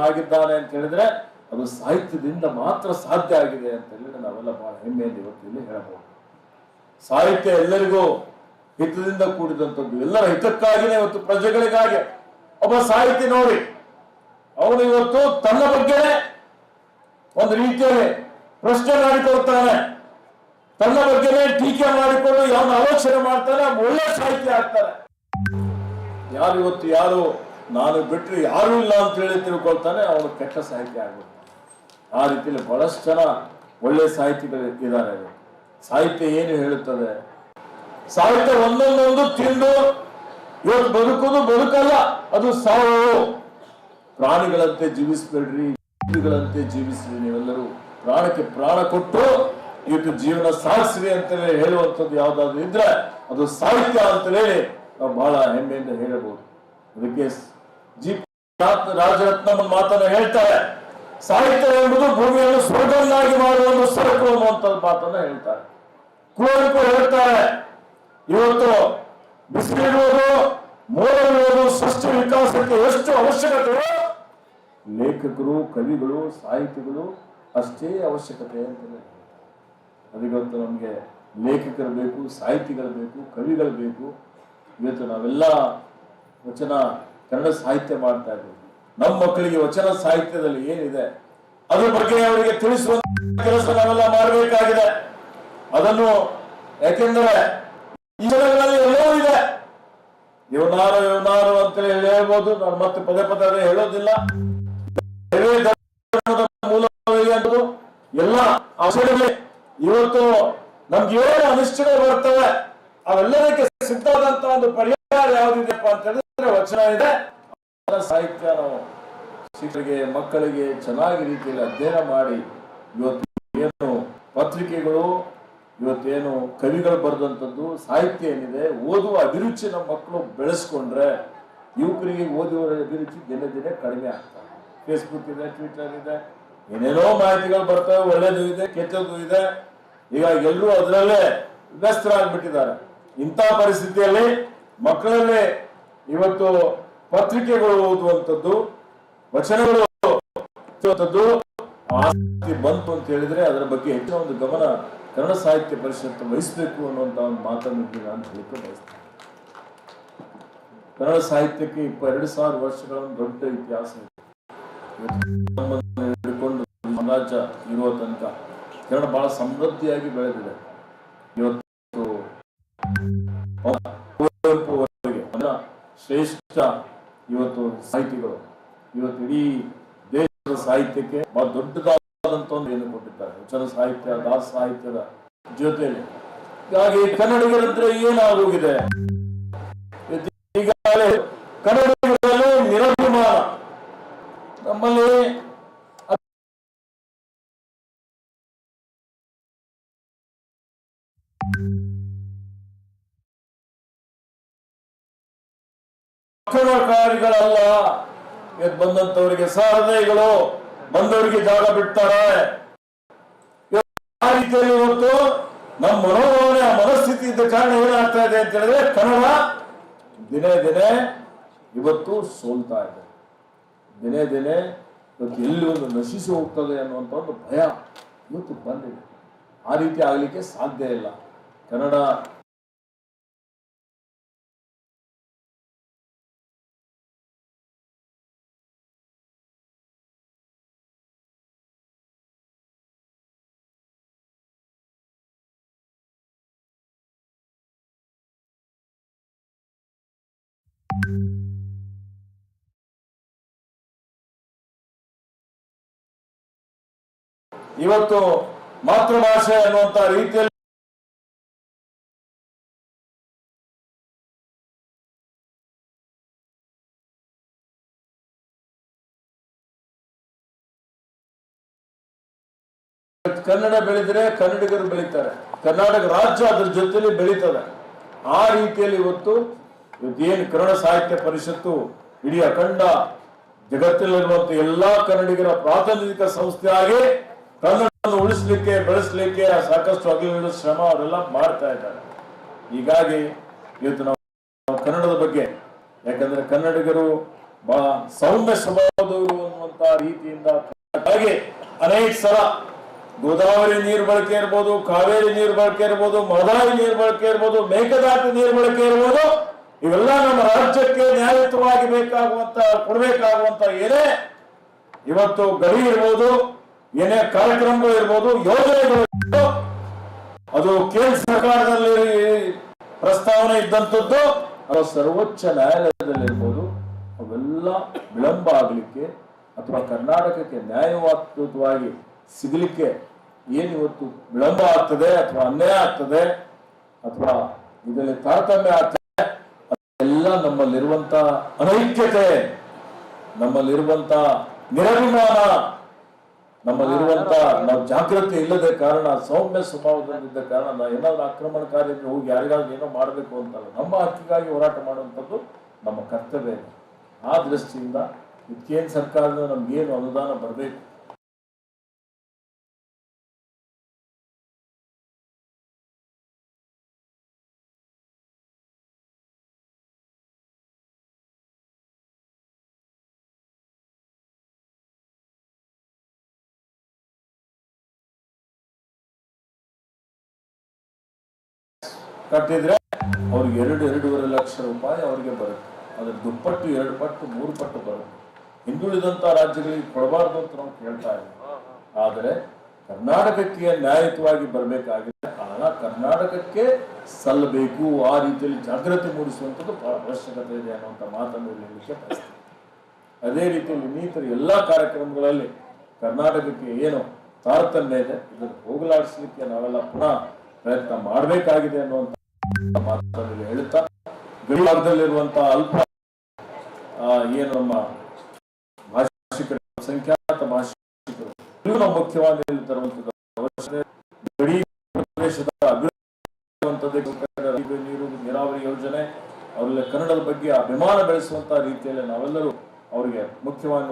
ಆಗಿದ್ದಾನೆ ಅಂತ ಹೇಳಿದ್ರೆ ಅದು ಸಾಹಿತ್ಯದಿಂದ ಮಾತ್ರ ಸಾಧ್ಯ ಆಗಿದೆ ಅಂತ ಹೇಳಿ ನಾವೆಲ್ಲ ಬಹಳ ಹೆಮ್ಮೆಯಿಂದ ಇವತ್ತು ಇಲ್ಲಿ ಹೇಳಬಹುದು. ಸಾಹಿತ್ಯ ಎಲ್ಲರಿಗೂ ಹಿತದಿಂದ ಕೂಡಿದಂಥದ್ದು, ಎಲ್ಲರ ಹಿತಕ್ಕಾಗಿನೇ ಇವತ್ತು ಪ್ರಜೆಗಳಿಗಾಗಿ ಒಬ್ಬ ಸಾಹಿತಿ ನೋಡಿ ಅವನು ಇವತ್ತು ತನ್ನ ಬಗ್ಗೆ ಒಂದು ರೀತಿಯಲ್ಲಿ ಪ್ರಶ್ನೆ ಮಾಡಿಕೊಳ್ತಾನೆ, ತನ್ನ ಬಗ್ಗೆನೇ ಟೀಕೆ ಮಾಡಿಕೊಂಡು ಯಾವನ್ನ ಆಲೋಚನೆ ಮಾಡ್ತಾನೆ, ಒಳ್ಳೆ ಸಾಹಿತ್ಯ ಆಗ್ತಾನೆ. ಯಾರು ಇವತ್ತು ಯಾರು ನಾನು ಬಿಟ್ಟರೆ ಯಾರು ಇಲ್ಲ ಅಂತ ಹೇಳಿ ತಿಳ್ಕೊಳ್ತಾನೆ, ಅವನು ಕೆಟ್ಟ ಸಾಹಿತ್ಯ ಆಗ್ಬಿಡ್ತಾನೆ. ಆ ರೀತಿಯಲ್ಲಿ ಬಹಳಷ್ಟು ಜನ ಒಳ್ಳೆ ಸಾಹಿತಿಗಳು ಇದ್ದಾರೆ. ಸಾಹಿತ್ಯ ಏನು ಹೇಳುತ್ತದೆ? ಸಾಹಿತ್ಯ ಒಂದೊಂದೊಂದು ತಿಂದು ಇವತ್ತು ಬದುಕುವುದು ಬದುಕಲ್ಲ, ಅದು ಸಾವು. ಪ್ರಾಣಿಗಳಂತೆ ಜೀವಿಸ್ಬೇಡ್ರಿ, ಜೀವಿಗಳಂತೆ ಜೀವಿಸ್ರಿ. ನೀವೆಲ್ಲರೂ ಪ್ರಾಣಕ್ಕೆ ಪ್ರಾಣ ಕೊಟ್ಟು ಇವತ್ತು ಜೀವನ ಸಾಗಿಸ್ರಿ ಅಂತಲೇ ಹೇಳುವಂಥದ್ದು ಯಾವ್ದಾದ್ರು ಇದ್ರೆ ಅದು ಸಾಹಿತ್ಯ ಅಂತ ಹೇಳಿ ನಾವು ಬಹಳ ಹೆಮ್ಮೆಯಿಂದ ಹೇಳಬಹುದು. ಅದಕ್ಕೆ ಜಿ ರಾಜರತ್ನ ಮಾತನ್ನ ಹೇಳ್ತಾರೆ, ಸಾಹಿತ್ಯ ಎಂಬುದು ಭೂಮಿಯನ್ನು ಸ್ವರ್ಗವನ್ನಾಗಿ ಮಾಡುವ ಒಂದು ಸರಕು ಅನ್ನುವಂಥ ಮಾತನ್ನ ಹೇಳ್ತಾರೆ. ಕುವೆಂಪು ಹೇಳ್ತಾರೆ, ಇವತ್ತು ಬಿಸಿಲಿರುವುದು, ಮೋಡವಿರುವುದು ಸೃಷ್ಟಿ ವಿಕಾಸಕ್ಕೆ ಎಷ್ಟು ಅವಶ್ಯಕತೆ, ಲೇಖಕರು, ಕವಿಗಳು, ಸಾಹಿತಿಗಳು ಅಷ್ಟೇ ಅವಶ್ಯಕತೆ ಅಂತ. ಅದಕ್ಕೆ ನಮಗೆ ಲೇಖಕರು ಬೇಕು, ಸಾಹಿತಿಗಳು ಬೇಕು, ಕವಿಗಳು ಬೇಕು. ಇವತ್ತು ನಾವೆಲ್ಲ ವಚನ ಕನ್ನಡ ಸಾಹಿತ್ಯ ಮಾಡ್ತಾ ಇದ್ದೀವಿ. ನಮ್ಮ ಮಕ್ಕಳಿಗೆ ವಚನ ಸಾಹಿತ್ಯದಲ್ಲಿ ಏನಿದೆ ಅದ್ರ ಬಗ್ಗೆ ಅವರಿಗೆ ತಿಳಿಸುವ ಕೆಲಸ ನಾವೆಲ್ಲ ಮಾಡಬೇಕಾಗಿದೆ. ಅದನ್ನು ಯಾಕೆಂದ್ರೆ ಈ ಜನಗಳಲ್ಲಿ ಎಲ್ಲವೂ ಇದೆ. ಇವನಾರು ಅಂತೇಳಿ ಹೇಳ್ಬೋದು, ನಾನು ಮತ್ತೆ ಪದೇ ಪದೇ ಹೇಳೋದಿಲ್ಲ. ಎಲ್ಲ ಔಷಧಗಳು ಇವತ್ತು ನಮ್ಗೆ ಏನು ಅನಿಷ್ಟಗಳು ಬರ್ತವೆ, ಅವೆಲ್ಲದಕ್ಕೆ ಸಿದ್ಧವಾದಂತ ಒಂದು ಪರಿಹಾರ ಯಾವುದಿದೆಪ್ಪ ಅಂತ ಹೇಳಿದ್ರೆ ವಚನ ಇದೆ. ಸಾಹಿತ್ಯ ನಾವು ಶಿಕ್ಷಕರಿಗೆ, ಮಕ್ಕಳಿಗೆ ಚೆನ್ನಾಗಿ ರೀತಿಯಲ್ಲಿ ಅಧ್ಯಯನ ಮಾಡಿ ಇವತ್ತು ಏನು ಪತ್ರಿಕೆಗಳು, ಇವತ್ತೇನು ಕವಿಗಳು ಬರೆದಂಥದ್ದು ಸಾಹಿತ್ಯ ಏನಿದೆ, ಓದುವ ಅಭಿರುಚಿ ನಮ್ಮ ಮಕ್ಕಳು ಬೆಳೆಸ್ಕೊಂಡ್ರೆ ಯುವಕರಿಗೆ ಓದುವ ಅಭಿರುಚಿ ದಿನೇ ದಿನೇ ಕಡಿಮೆ ಆಗ್ತದೆ. ಫೇಸ್ಬುಕ್ ಇದೆ, ಟ್ವಿಟರ್ ಇದೆ, ಏನೇನೋ ಮಾಹಿತಿಗಳು ಬರ್ತವೆ, ಒಳ್ಳೇದು ಇದೆ, ಕೆಟ್ಟದ್ದು ಇದೆ. ಈಗ ಎಲ್ಲರೂ ಅದರಲ್ಲೇ ವ್ಯಸ್ತರಾಗ್ಬಿಟ್ಟಿದ್ದಾರೆ. ಇಂಥ ಪರಿಸ್ಥಿತಿಯಲ್ಲಿ ಮಕ್ಕಳಲ್ಲಿ ಇವತ್ತು ಪತ್ರಿಕೆಗಳು ಓದುವಂಥದ್ದು, ವಚನಗಳು ಓದುವಂಥದ್ದು ಆಸಕ್ತಿ ಬಂತು ಅಂತ ಹೇಳಿದ್ರೆ ಅದರ ಬಗ್ಗೆ ಹೆಚ್ಚಿನ ಒಂದು ಗಮನ ಕನ್ನಡ ಸಾಹಿತ್ಯ ಪರಿಷತ್ತು ವಹಿಸಬೇಕು ಅನ್ನುವಂತ ಒಂದು ಮಾತನ್ನು ನಾನು ಹೇಳಿಕೆ ಬಯಸ್ತೇನೆ. ಕನ್ನಡ ಸಾಹಿತ್ಯಕ್ಕೆ 2000 ವರ್ಷಗಳ ಒಂದು ದೊಡ್ಡ ಇತಿಹಾಸ ಇದೆ. ಹಿಡ್ಕೊಂಡು ಸಾಮ್ರಾಜ್ಯ ಇರುವ ತನಕ ಕನ್ನಡ ಬಹಳ ಸಮೃದ್ಧಿಯಾಗಿ ಬೆಳೆದಿದೆ. ಇವತ್ತು ಕುವೆಂಪು ಶ್ರೇಷ್ಠ ಇವತ್ತು ಸಾಹಿತಿಗಳು ಇವತ್ತು ಇಡೀ ದೇಶದ ಸಾಹಿತ್ಯಕ್ಕೆ ಬಹಳ ದೊಡ್ಡದಾದಂತ ಒಂದು ಏನು ಕೊಟ್ಟಿದ್ದಾರೆ. ವಚನ ಸಾಹಿತ್ಯ, ದಾಸ ಸಾಹಿತ್ಯದ ಜೊತೆಯಲ್ಲಿ ಹೀಗಾಗಿ ಕನ್ನಡಿಗರಂದ್ರೆ ಏನಾಗೋಗಿದೆ, ಈಗಾಗಲೇ ಕನ್ನಡಿಗರಲ್ಲಿ ನಿರಭಿಮಾನ. ನಮ್ಮಲ್ಲಿ ಆಕ್ರಮಣಕಾರಿಗಳಲ್ಲ, ಬಂದಂತವರಿಗೆ ಸಹೃದಯಿಗಳು, ಬಂದವರಿಗೆ ಜಾಗ ಬಿಡ್ತಾರೆ. ಆ ರೀತಿಯಲ್ಲಿ ಇವತ್ತು ನಮ್ಮ ಮನೋಭಾವನೆ, ಆ ಮನಸ್ಥಿತಿ ಇದ್ದ ಕಾರಣ ಏನಾಗ್ತಾ ಇದೆ ಅಂತ ಹೇಳಿದ್ರೆ ಕನ್ನಡ ದಿನೇ ದಿನೇ ಇವತ್ತು ಸೋಲ್ತಾ ಇದೆ. ದಿನೇ ದಿನೇ ಇವತ್ತು ಎಲ್ಲಿ ಒಂದು ನಶಿಸಿ ಹೋಗ್ತದೆ ಅನ್ನುವಂಥ ಒಂದು ಭಯ ಇವತ್ತು ಬಂದಿದೆ. ಆ ರೀತಿ ಆಗ್ಲಿಕ್ಕೆ ಸಾಧ್ಯ ಇಲ್ಲ. ಕನ್ನಡ ಇವತ್ತು ಮಾತೃಭಾಷೆ ಅನ್ನುವಂತ ರೀತಿಯಲ್ಲಿ ಕನ್ನಡ ಬೆಳೆದರೆ ಕನ್ನಡಿಗರು ಬೆಳೀತಾರೆ, ಕರ್ನಾಟಕ ರಾಜ್ಯ ಅದ್ರ ಜೊತೆಲಿ ಬೆಳೀತದೆ. ಆ ರೀತಿಯಲ್ಲಿ ಇವತ್ತು ಏನು ಕನ್ನಡ ಸಾಹಿತ್ಯ ಪರಿಷತ್ತು ಇಡೀ ಅಖಂಡ ಜಗತ್ತಿನಲ್ಲಿರುವಂತ ಎಲ್ಲಾ ಕನ್ನಡಿಗರ ಪ್ರಾತಿನಿಧಿಕ ಸಂಸ್ಥೆಯಾಗಿ ಕನ್ನಡವನ್ನು ಉಳಿಸಲಿಕ್ಕೆ, ಬೆಳೆಸಲಿಕ್ಕೆ ಸಾಕಷ್ಟು ಹಗಲಿರುಳು ಶ್ರಮ ಅವರೆಲ್ಲ ಮಾಡ್ತಾ ಇದ್ದಾರೆ. ಹೀಗಾಗಿ ಇವತ್ತು ನಾವು ಕನ್ನಡದ ಬಗ್ಗೆ, ಯಾಕಂದ್ರೆ ಕನ್ನಡಿಗರು ಬಹಳ ಸೌಮ್ಯ ಸ್ವಭಾವದವರು ಅನ್ನುವಂತ ರೀತಿಯಿಂದ ಹಾಗೆ ಅನೇಕ ಸಲ ಗೋದಾವರಿ ನೀರು ಬಳಕೆ ಇರ್ಬೋದು, ಕಾವೇರಿ ನೀರು ಬಳಕೆ ಇರ್ಬೋದು, ಮಹದಾಯಿ ನೀರು ಬಳಕೆ ಇರ್ಬೋದು, ಮೇಕೆದಾಟು ನೀರು ಬಳಕೆ ಇರ್ಬೋದು, ಇವೆಲ್ಲ ನಮ್ಮ ರಾಜ್ಯಕ್ಕೆ ನ್ಯಾಯಯುತವಾಗಿ ಕೊಡಬೇಕಾಗುವಂತ ಏನೇ ಇವತ್ತು ಗಡಿ ಇರ್ಬೋದು, ಏನೇ ಕಾರ್ಯಕ್ರಮಗಳು ಇರ್ಬೋದು, ಯೋಜನೆಗಳು ಇರ್ಬೋದು, ಅದು ಕೇಂದ್ರ ಸರ್ಕಾರದಲ್ಲಿ ಪ್ರಸ್ತಾವನೆ ಇದ್ದಂಥದ್ದು ಅದು ಸರ್ವೋಚ್ಚ ನ್ಯಾಯಾಲಯದಲ್ಲಿರ್ಬೋದು, ಅವೆಲ್ಲ ವಿಳಂಬ ಆಗಲಿಕ್ಕೆ ಅಥವಾ ಕರ್ನಾಟಕಕ್ಕೆ ನ್ಯಾಯಯುತವಾಗಿ ಸಿಗಲಿಕ್ಕೆ ಏನಿವತ್ತು ವಿಳಂಬ ಆಗ್ತದೆ ಅಥವಾ ಅನ್ಯಾಯ ಆಗ್ತದೆ ಅಥವಾ ಇದರಲ್ಲಿ ತಾರತಮ್ಯ ಆಗ್ತದೆ, ಎಲ್ಲ ನಮ್ಮಲ್ಲಿರುವಂತ ಅನೈಕ್ಯತೆ, ನಮ್ಮಲ್ಲಿರುವಂತ ನಿರಭಿಮಾನ, ನಮ್ಮಲ್ಲಿರುವಂತ ನಾವು ಜಾಗೃತಿ ಇಲ್ಲದೆ ಕಾರಣ, ಸೌಮ್ಯ ಸ್ವಭಾವದಲ್ಲಿದ್ದ ಕಾರಣ ನಾವು ಏನಾದ್ರು ಆಕ್ರಮಣಕಾರಿ ಹೋಗಿ ಯಾರಿಗಾದ್ರೂ ಏನೋ ಮಾಡಬೇಕು ಅಂತಲ್ಲ, ನಮ್ಮ ಹಕ್ಕಿಗಾಗಿ ಹೋರಾಟ ಮಾಡುವಂಥದ್ದು ನಮ್ಮ ಕರ್ತವ್ಯ. ಆ ದೃಷ್ಟಿಯಿಂದ ಕೇಂದ್ರ ಸರ್ಕಾರದಿಂದ ನಮ್ಗೇನು ಅನುದಾನ ಬರಬೇಕು, ಕಟ್ಟಿದ್ರೆ ಅವ್ರಿಗೆ 2-2.5 ಲಕ್ಷ ರೂಪಾಯಿ ಅವರಿಗೆ ಬರುತ್ತೆ. ಅದ್ರ ದುಪ್ಪಟ್ಟು 2 ಪಟ್ಟು 3 ಪಟ್ಟು ಬರುತ್ತೆ. ಹಿಂದುಳಿದಂತ ರಾಜ್ಯಗಳಿಗೆ ಕೊಡಬಾರ್ದು ಅಂತ ನಾವು ಕೇಳ್ತಾ ಇದ್ದೀವಿ. ಆದರೆ ಕರ್ನಾಟಕಕ್ಕೆ ನ್ಯಾಯಯುತವಾಗಿ ಬರಬೇಕಾಗಿದೆ, ಹಣ ಕರ್ನಾಟಕಕ್ಕೆ ಸಲ್ಲಬೇಕು. ಆ ರೀತಿಯಲ್ಲಿ ಜಾಗೃತಿ ಮೂಡಿಸುವಂಥದ್ದು ಬಹಳ ಅವಶ್ಯಕತೆ ಇದೆ ಅನ್ನುವಂಥ ಮಾತನ್ನು ಹೇಳಲಿಕ್ಕೆ ಬಯಸ್ತೀನಿ. ಅದೇ ರೀತಿಯಲ್ಲಿ ಇನ್ನಿತರ ಎಲ್ಲಾ ಕಾರ್ಯಕ್ರಮಗಳಲ್ಲಿ ಕರ್ನಾಟಕಕ್ಕೆ ಏನು ತಾರತಮ್ಯ ಇದೆ ಇದನ್ನು ಹೋಗಲಾಡಿಸಲಿಕ್ಕೆ ನಾವೆಲ್ಲ ಪುನಃ ಪ್ರಯತ್ನ ಮಾಡಬೇಕಾಗಿದೆ ಅನ್ನುವಂಥ ಮಾತನ್ನು ಹೇಳುತ್ತಾ, ಗಡಿ ಭಾಗದಲ್ಲಿರುವಂತಹ ಅಲ್ಪ ಏನು ನಮ್ಮ ಭಾಷಿಕರು, ಸಂಖ್ಯಾತ ಭಾಷಿಕರು ನಾವು ಮುಖ್ಯವಾಗಿ ತರುವಂತದ್ದು ಅವಶ್ಯಕತೆ. ಗಡಿ ಪ್ರದೇಶದ ಅಭಿವೃದ್ಧಿ, ನೀರು ನೀರಾವರಿ ಯೋಜನೆ, ಅವರಲ್ಲಿ ಕನ್ನಡದ ಬಗ್ಗೆ ಅಭಿಮಾನ ಬೆಳೆಸುವಂತಹ ರೀತಿಯಲ್ಲಿ ನಾವೆಲ್ಲರೂ ಅವರಿಗೆ ಮುಖ್ಯವಾಗಿ